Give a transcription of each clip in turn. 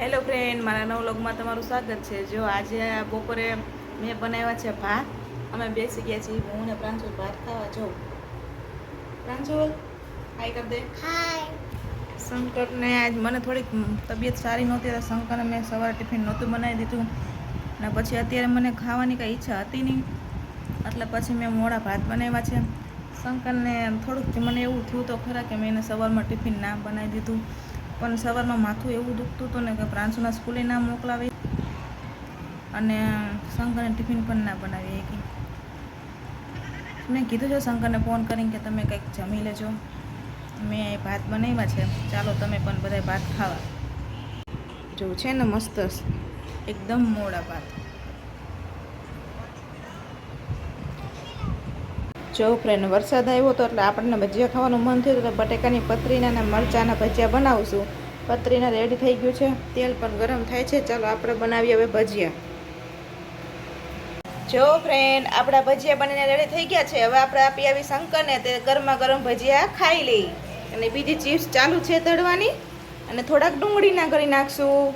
Hello friend, મારા નવ વ્લોગમાં તમારું સ્વાગત છે। જો આજે બપોરે મેં બનાવ્યા છે ભાત। અમે બેસી ગયા છીએ, હું ને પ્રાંશુલ ભાત ખાવા। જો પ્રાંશુલ હાય કર દે। હાય। શંકરને આજ મને થોડીક તબિયત સારી નહોતી, તો શંકરને મેં સવારે ટિફિન નહોતું બનાવી દીધું, અને પછી અત્યારે મને ખાવાની કંઈ ઈચ્છા હતી નહીં, એટલે પછી મેં મોડા ભાત બનાવ્યા છે। શંકરને થોડુંક મને એવું થયું તો ખરા કે મેં એને સવારમાં ટિફિન ના બનાવી દીધું, પણ સવારમાં માથું એવું દુખતું હતું ને કે પ્રાંશુના સ્કૂલે ના મોકલાવી અને શંકરને ટિફિન પણ ના બનાવી શકી। મેં કીધું છે શંકરને ફોન કરીને કે તમે કંઈક જમી લેજો, મેં ભાત બનાવ્યા છે, ચાલો તમે પણ બધા ભાત ખાવા। જો છે ને મસ્ત એકદમ મોડા ભાત। જો ફ્રેન્ડ, વરસાદ આવ્યો હતો એટલે આપણને ભજીયા ખાવાનું મન થયું, તો બટેકાની પતરીના અને મરચાંના ભજીયા બનાવશું। પતરીના રેડી થઈ ગયું છે, તેલ પણ ગરમ થાય છે, ચાલો આપણે બનાવીએ હવે ભજીયા। જો ફ્રેન્ડ, આપણા ભજીયા બનીને રેડી થઈ ગયા છે। હવે આપણે આપી આવી શંકરને, તે ગરમા ગરમ ભજીયા ખાઈ લઈ, અને બીજી ચિપ્સ ચાલુ છે તળવાની, અને થોડાક ડુંગળીના કરી નાખશું।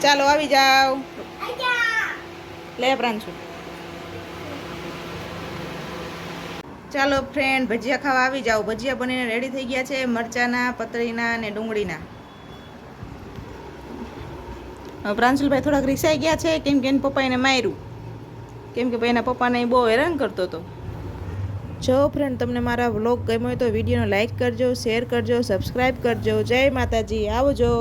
ચાલો આવી જાઓ, લે પ્રાંશુ। ચાલો ફ્રેન્ડ, ભજીયા ખાવા આવી જાઓ। ભજીયા બનીને રેડી થઈ ગયા છે, મરચાના, પતરીના અને ડુંગળીના। પ્રાંશુલભાઈ થોડાક રીસાઈ ગયા છે, કેમ કે એના પપ્પા એને માર્યું, કેમ કે ભાઈ એના પપ્પાને બહુ હેરાન કરતો હતો। જો ફ્રેન્ડ, તમને મારા વ્લોગ ગમ્યો હોય તો વિડીયોને લાઇક કરજો, શેર કરજો, સબસ્ક્રાઈબ કરજો। જય માતાજી, આવજો।